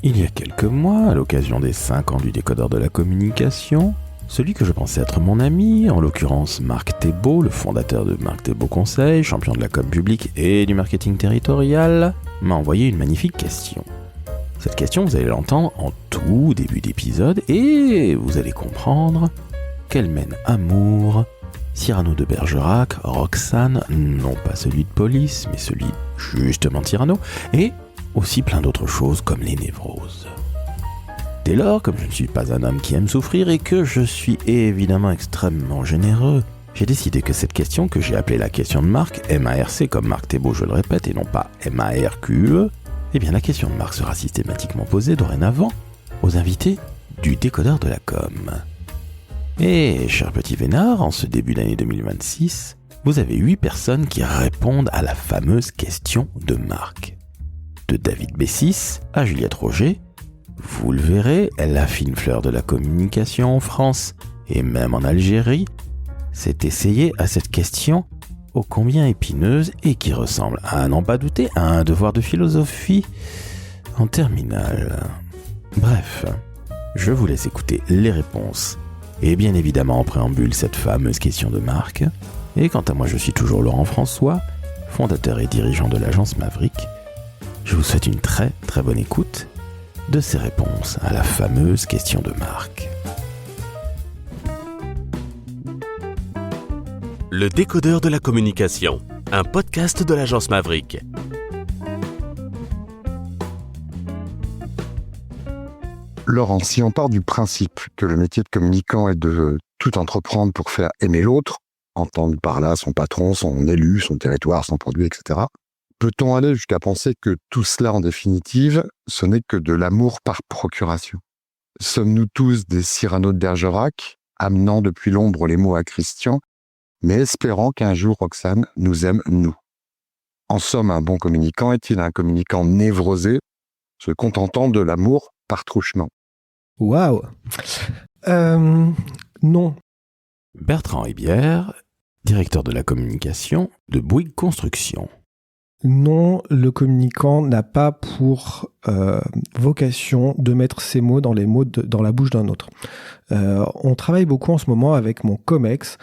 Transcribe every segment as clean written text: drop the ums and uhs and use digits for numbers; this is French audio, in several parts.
Il y a quelques mois, à l'occasion des 5 ans du décodeur de la communication, celui que je pensais être mon ami, en l'occurrence Marc Thébault, le fondateur de Marc Thébault Conseil, champion de la com publique et du marketing territorial, m'a envoyé une magnifique question. Cette question, vous allez l'entendre en tout début d'épisode et vous allez comprendre qu'elle mène amour, Cyrano de Bergerac, Roxane, non pas celui de police, mais celui justement de Cyrano, et aussi plein d'autres choses comme les névroses. Dès lors, comme je ne suis pas un homme qui aime souffrir et que je suis évidemment extrêmement généreux, j'ai décidé que cette question, que j'ai appelée la question de Marc, M-A-R-C comme Marc Thébault, je le répète, et non pas M-A-R-Q-E, eh bien la question de Marc sera systématiquement posée dorénavant aux invités du décodeur de la com. Et, cher petit Vénard, en ce début d'année 2026, vous avez 8 personnes qui répondent à la fameuse question de Marc. De David B6 à Juliette Roger, vous le verrez, la fine fleur de la communication en France et même en Algérie s'est essayée à cette question ô combien épineuse et qui ressemble, à n'en pas douter, à un devoir de philosophie en terminale. Bref, je vous laisse écouter les réponses et bien évidemment en préambule cette fameuse question de Marc. Et quant à moi, je suis toujours Laurent François, fondateur et dirigeant de l'agence Maverick. Je vous souhaite une très très bonne écoute de ces réponses à la fameuse question de Marc. Le décodeur de la communication, un podcast de l'agence Maverick. Laurent, si on part du principe que le métier de communicant est de tout entreprendre pour faire aimer l'autre, entendre par là son patron, son élu, son territoire, son produit, etc., peut-on aller jusqu'à penser que tout cela, en définitive, ce n'est que de l'amour par procuration? Sommes-nous tous des Cyrano de Bergerac, amenant depuis l'ombre les mots à Christian, mais espérant qu'un jour Roxane nous aime, nous? En somme, un bon communicant est-il un communicant névrosé, se contentant de l'amour par truchement? Waouh. Non. Bertrand Hébière, directeur de la communication de Bouygues Construction. Non, le communicant n'a pas pour vocation de mettre ses mots dans dans la bouche d'un autre. On travaille beaucoup en ce moment avec mon Comex,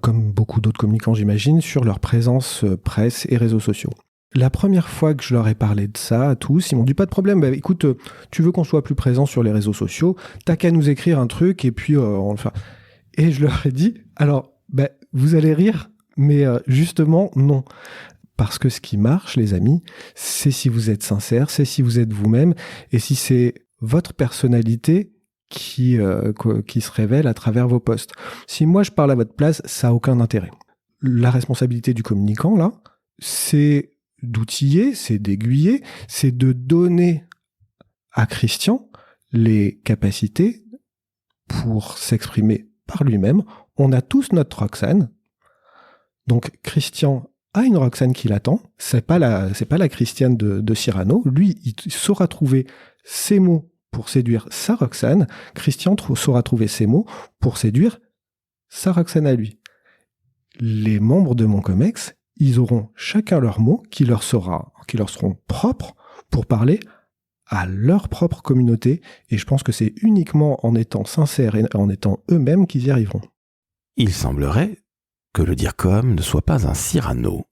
comme beaucoup d'autres communicants j'imagine, sur leur présence presse et réseaux sociaux. La première fois que je leur ai parlé de ça à tous, ils m'ont dit pas de problème, écoute, tu veux qu'on soit plus présent sur les réseaux sociaux, t'as qu'à nous écrire un truc et puis on le fait. Et je leur ai dit, alors, vous allez rire, mais justement, non. Parce que ce qui marche, les amis, c'est si vous êtes sincère, c'est si vous êtes vous-même, et si c'est votre personnalité qui se révèle à travers vos posts. Si moi je parle à votre place, ça n'a aucun intérêt. La responsabilité du communicant, là, c'est d'outiller, c'est d'aiguiller, c'est de donner à Christian les capacités pour s'exprimer par lui-même. On a tous notre Roxane. Donc Christian a une Roxane qui l'attend. C'est pas la Christiane de Cyrano. Lui, il saura trouver ses mots pour séduire sa Roxane. Christian saura trouver ses mots pour séduire sa Roxane à lui. Les membres de mon Comex, ils auront chacun leurs mots qui leur seront propres pour parler à leur propre communauté. Et je pense que c'est uniquement en étant sincères et en étant eux-mêmes qu'ils y arriveront. Il semblerait que le DIRCOM ne soit pas un Cyrano.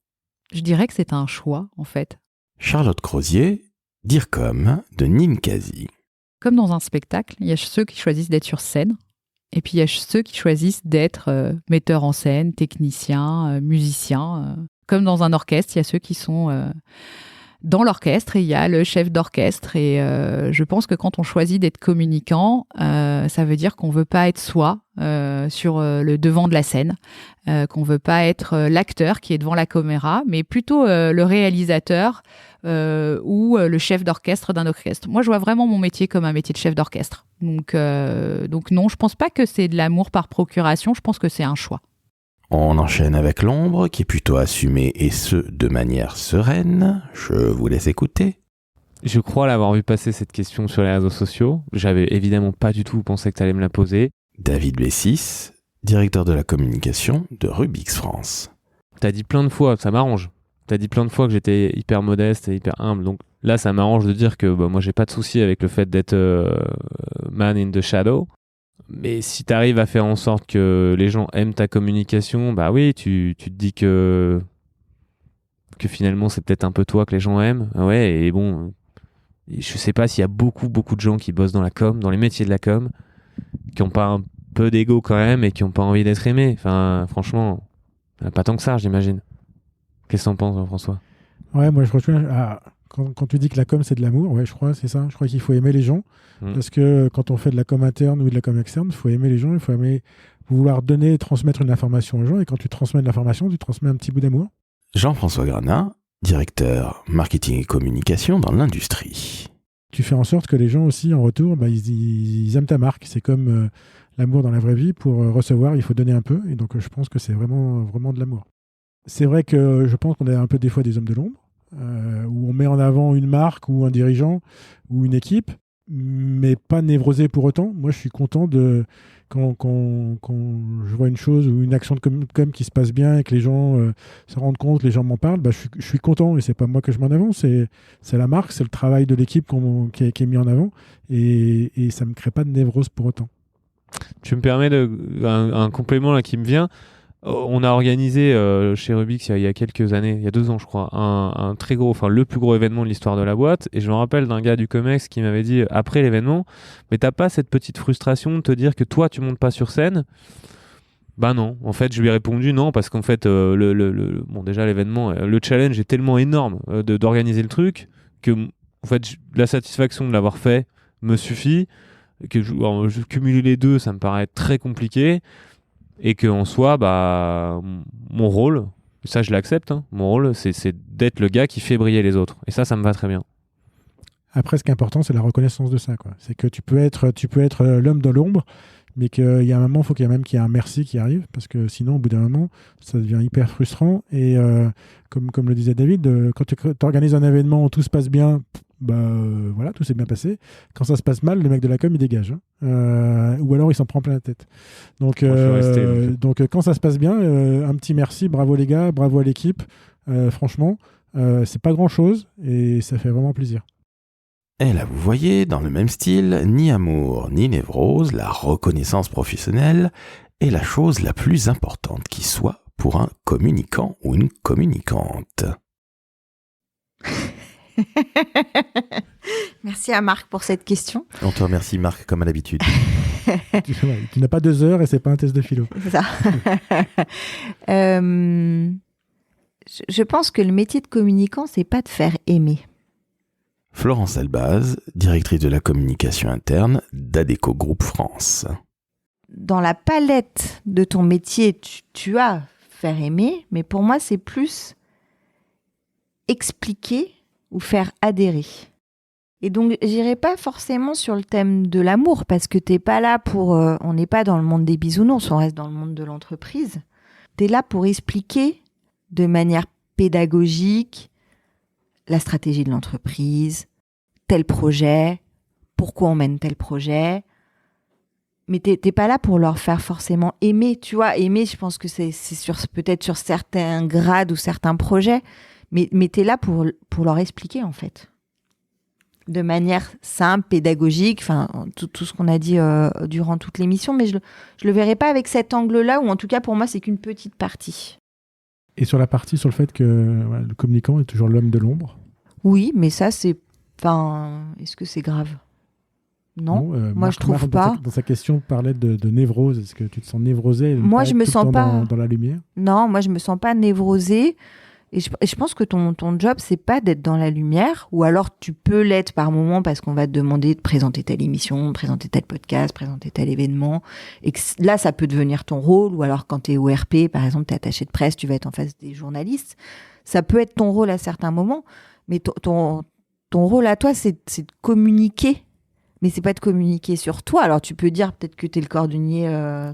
Je dirais que c'est un choix, en fait. Charlotte Crozier, DIRCOM de Ninkasi. Comme dans un spectacle, il y a ceux qui choisissent d'être sur scène, et puis il y a ceux qui choisissent d'être metteurs en scène, techniciens, musiciens. Comme dans un orchestre, il y a ceux qui sont dans l'orchestre et il y a le chef d'orchestre. Et je pense que quand on choisit d'être communicant, ça veut dire qu'on ne veut pas être soi sur le devant de la scène, qu'on ne veut pas être l'acteur qui est devant la caméra, mais plutôt le réalisateur ou le chef d'orchestre d'un orchestre. Moi, je vois vraiment mon métier comme un métier de chef d'orchestre. Donc non, je ne pense pas que c'est de l'amour par procuration, je pense que c'est un choix. On enchaîne avec l'ombre, qui est plutôt assumée, et ce, de manière sereine. Je vous laisse écouter. Je crois l'avoir vu passer cette question sur les réseaux sociaux. J'avais évidemment pas du tout pensé que tu allais me la poser. David B6, directeur de la communication de Rubix France. T'as dit plein de fois, ça m'arrange. T'as dit plein de fois que j'étais hyper modeste et hyper humble. Donc là, ça m'arrange de dire que moi, j'ai pas de souci avec le fait d'être man in the shadow. Mais si t'arrives à faire en sorte que les gens aiment ta communication, bah oui, tu te dis que finalement, c'est peut-être un peu toi que les gens aiment. Ouais, et bon, je sais pas s'il y a beaucoup de gens qui bossent dans la com, dans les métiers de la com, qui ont pas un peu d'ego quand même et qui ont pas envie d'être aimés. Enfin, franchement, pas tant que ça, j'imagine. Qu'est-ce que t'en penses, François ? Ouais, moi je rejoins. Quand tu dis que la com c'est de l'amour, ouais, je crois c'est ça. Je crois qu'il faut aimer les gens parce que quand on fait de la com interne ou de la com externe, il faut aimer les gens, il faut aimer vouloir donner, transmettre une information aux gens. Et quand tu transmets de l'information, tu transmets un petit bout d'amour. Jean-François Granat, directeur marketing et communication dans l'industrie. Tu fais en sorte que les gens aussi en retour, ils aiment ta marque. C'est comme l'amour dans la vraie vie. Pour recevoir, il faut donner un peu. Et donc je pense que c'est vraiment de l'amour. C'est vrai que je pense qu'on est un peu des fois des hommes de l'ombre, où on met en avant une marque ou un dirigeant ou une équipe, mais pas névrosé pour autant. Moi, je suis content quand je vois une chose ou une action de com qui se passe bien et que les gens se rendent compte, les gens m'en parlent, je suis content et c'est pas moi que je mets en avant, c'est la marque, c'est le travail de l'équipe qui est mis en avant et ça me crée pas de névrose pour autant. Tu me permets un complément là qui me vient. On a organisé chez Rubix il y a quelques années, il y a 2 ans je crois, un très gros, enfin le plus gros événement de l'histoire de la boîte. Et je me rappelle d'un gars du Comex qui m'avait dit après l'événement, mais t'as pas cette petite frustration de te dire que toi tu montes pas sur scène ? Bah non, en fait je lui ai répondu non parce qu'en fait bon déjà l'événement, le challenge est tellement énorme d'organiser le truc que en fait la satisfaction de l'avoir fait me suffit. Que je cumuler les deux, ça me paraît très compliqué. Et qu'en soi, mon rôle, ça je l'accepte, hein, mon rôle c'est d'être le gars qui fait briller les autres. Et ça me va très bien. Après, ce qui est important, c'est la reconnaissance de ça, quoi. C'est que tu peux être l'homme dans l'ombre, mais qu'il y a un moment, il faut qu'il y ait un merci qui arrive, parce que sinon, au bout d'un moment, ça devient hyper frustrant. Et comme le disait David, quand tu organises un événement où tout se passe bien, voilà, tout s'est bien passé. Quand ça se passe mal, le mec de la com, il dégage. Ou alors, il s'en prend plein la tête. Donc, quand ça se passe bien, un petit merci, bravo les gars, bravo à l'équipe. Franchement, c'est pas grand-chose et ça fait vraiment plaisir. Et là, vous voyez, dans le même style, ni amour, ni névrose, la reconnaissance professionnelle est la chose la plus importante qui soit pour un communicant ou une communicante. Merci à Marc pour cette question. On te remercie, Marc, comme à l'habitude. Tu n'as pas 2 heures et c'est pas un test de philo. C'est ça. Je pense que le métier de communicant, c'est pas de faire aimer. Florence Elbaz, directrice de la communication interne d'Adecco Group France. Dans la palette de ton métier, tu as faire aimer, mais pour moi, c'est plus expliquer ou faire adhérer. Et donc, j'irai pas forcément sur le thème de l'amour, parce que t'es pas là pour... on n'est pas dans le monde des bisounours, on reste dans le monde de l'entreprise. T'es là pour expliquer de manière pédagogique la stratégie de l'entreprise, tel projet, pourquoi on mène tel projet. Mais t'es pas là pour leur faire forcément aimer. Tu vois, aimer, je pense que c'est peut-être sur certains grades ou certains projets, mais t'es là pour leur expliquer, en fait. De manière simple, pédagogique, enfin, tout ce qu'on a dit durant toute l'émission, mais je le verrai pas avec cet angle-là, ou en tout cas, pour moi, c'est qu'une petite partie. Et sur la partie sur le fait que le communicant est toujours l'homme de l'ombre. Oui, mais ça, c'est... Enfin, est-ce que c'est grave ? Non, moi je trouve pas. Dans sa question, parlait de névrose. Est-ce que tu te sens névrosée ? Moi, je me sens pas dans la lumière. Non, moi je me sens pas névrosée. Et je pense que ton job, c'est pas d'être dans la lumière, ou alors tu peux l'être par moment parce qu'on va te demander de présenter telle émission, présenter tel podcast, présenter tel événement. Et que là, ça peut devenir ton rôle, ou alors quand tu es au RP, par exemple, tu es attaché de presse, tu vas être en face des journalistes. Ça peut être ton rôle à certains moments, mais ton rôle à toi, c'est de communiquer. Mais c'est pas de communiquer sur toi. Alors tu peux dire peut-être que tu es le cordonnier,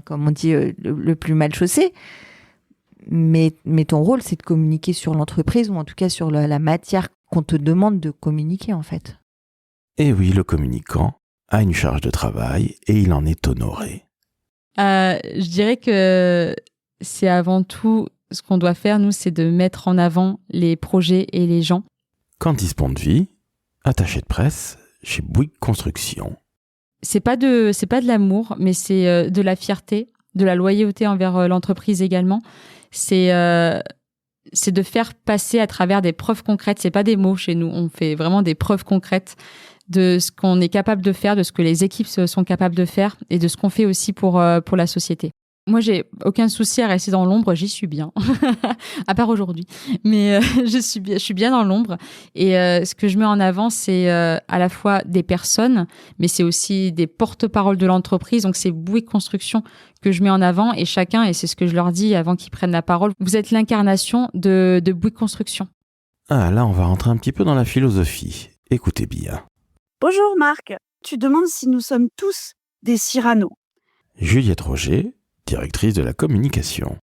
comme on dit, le plus mal chaussé. Mais ton rôle, c'est de communiquer sur l'entreprise, ou en tout cas sur la matière qu'on te demande de communiquer, en fait. Et oui, le communicant a une charge de travail et il en est honoré. Je dirais que c'est avant tout ce qu'on doit faire, nous, c'est de mettre en avant les projets et les gens. Candice Pondevie, attachée de presse chez Bouygues Construction. C'est pas de l'amour, mais c'est de la fierté, de la loyauté envers l'entreprise également. C'est de faire passer à travers des preuves concrètes. C'est pas des mots chez nous. On fait vraiment des preuves concrètes de ce qu'on est capable de faire, de ce que les équipes sont capables de faire et de ce qu'on fait aussi pour la société. Moi, j'ai aucun souci à rester dans l'ombre, j'y suis bien, à part aujourd'hui. Mais je suis bien dans l'ombre. Et ce que je mets en avant, c'est à la fois des personnes, mais c'est aussi des porte-paroles de l'entreprise. Donc, c'est Bouygues Construction que je mets en avant. Et chacun, et c'est ce que je leur dis avant qu'ils prennent la parole, vous êtes l'incarnation de Bouygues Construction. Ah, là, on va rentrer un petit peu dans la philosophie. Écoutez bien. Bonjour Marc, tu demandes si nous sommes tous des Cyrano. Juliette Roger, directrice de la communication.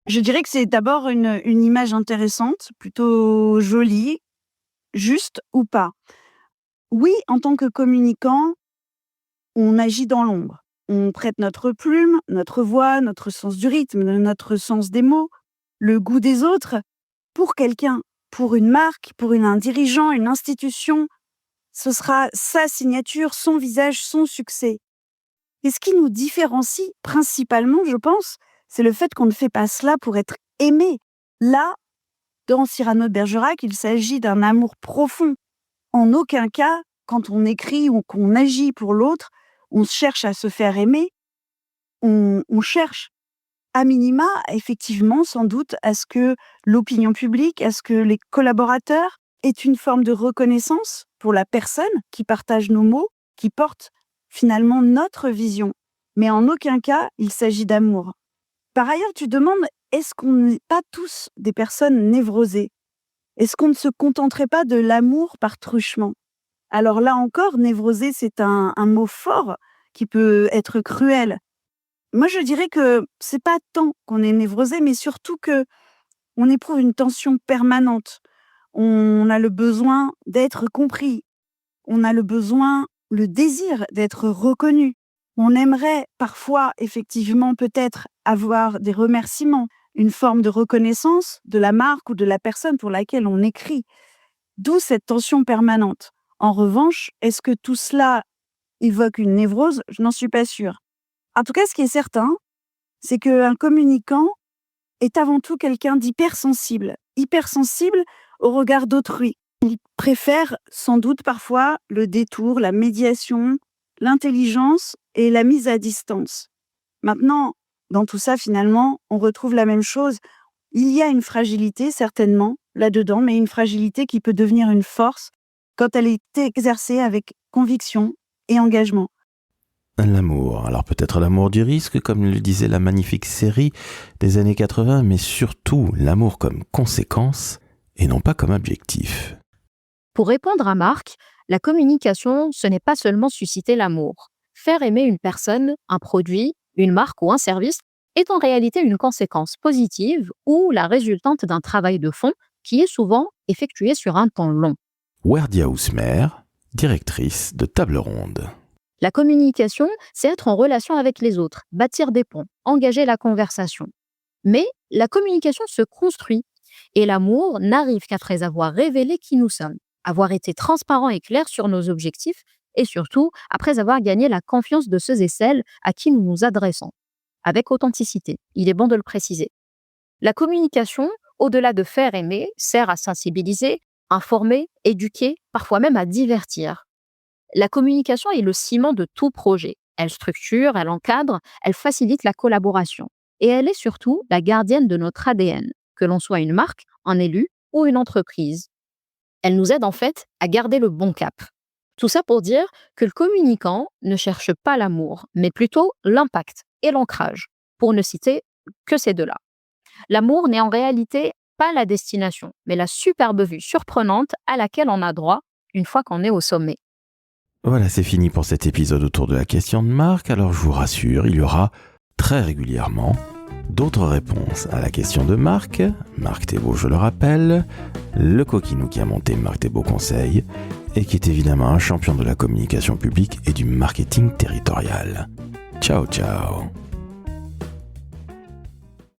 Je dirais que c'est d'abord une image intéressante, plutôt jolie, juste ou pas. Oui, en tant que communicant, on agit dans l'ombre. On prête notre plume, notre voix, notre sens du rythme, notre sens des mots, le goût des autres, pour quelqu'un, pour une marque, pour un dirigeant, une institution. Ce sera sa signature, son visage, son succès. Et ce qui nous différencie principalement, je pense, c'est le fait qu'on ne fait pas cela pour être aimé. Là, dans Cyrano de Bergerac, il s'agit d'un amour profond. En aucun cas, quand on écrit ou qu'on agit pour l'autre, on cherche à se faire aimer. On cherche, à minima, effectivement, sans doute, à ce que l'opinion publique, à ce que les collaborateurs aient une forme de reconnaissance pour la personne qui partage nos mots, qui porte finalement notre vision. Mais en aucun cas, il s'agit d'amour. Par ailleurs, tu demandes, est-ce qu'on n'est pas tous des personnes névrosées ? Est-ce qu'on ne se contenterait pas de l'amour par truchement ? Alors là encore, névrosé, c'est un mot fort qui peut être cruel. Moi, je dirais que c'est pas tant qu'on est névrosé, mais surtout que on éprouve une tension permanente. On a le besoin d'être compris. On a le désir d'être reconnu. On aimerait parfois, effectivement, peut-être avoir des remerciements, une forme de reconnaissance de la marque ou de la personne pour laquelle on écrit. D'où cette tension permanente. En revanche, est-ce que tout cela évoque une névrose ? Je n'en suis pas sûre. En tout cas, ce qui est certain, c'est qu'un communicant est avant tout quelqu'un d'hypersensible au regard d'autrui. Il préfère sans doute parfois le détour, la médiation, l'intelligence et la mise à distance. Maintenant, dans tout ça, finalement, on retrouve la même chose. Il y a une fragilité, certainement, là-dedans, mais une fragilité qui peut devenir une force quand elle est exercée avec conviction et engagement. L'amour. Alors peut-être l'amour du risque, comme le disait la magnifique série des années 80, mais surtout l'amour comme conséquence et non pas comme objectif. Pour répondre à Marc, la communication, ce n'est pas seulement susciter l'amour. Faire aimer une personne, un produit, une marque ou un service est en réalité une conséquence positive ou la résultante d'un travail de fond qui est souvent effectué sur un temps long. Werdia Ousmer, directrice de Table Ronde. La communication, c'est être en relation avec les autres, bâtir des ponts, engager la conversation. Mais la communication se construit et l'amour n'arrive qu'après avoir révélé qui nous sommes, avoir été transparent et clair sur nos objectifs et surtout après avoir gagné la confiance de ceux et celles à qui nous nous adressons. Avec authenticité, il est bon de le préciser. La communication, au-delà de faire aimer, sert à sensibiliser, informer, éduquer, parfois même à divertir. La communication est le ciment de tout projet. Elle structure, elle encadre, elle facilite la collaboration. Et elle est surtout la gardienne de notre ADN, que l'on soit une marque, un élu ou une entreprise. Elle nous aide en fait à garder le bon cap. Tout ça pour dire que le communicant ne cherche pas l'amour, mais plutôt l'impact et l'ancrage, pour ne citer que ces deux-là. L'amour n'est en réalité pas la destination, mais la superbe vue surprenante à laquelle on a droit une fois qu'on est au sommet. Voilà, c'est fini pour cet épisode autour de la question de Marc. Alors je vous rassure, il y aura très régulièrement d'autres réponses à la question de Marc. Marc Thébault, je le rappelle, le coquinou qui a monté Marc Thébault Conseil et qui est évidemment un champion de la communication publique et du marketing territorial. Ciao, ciao.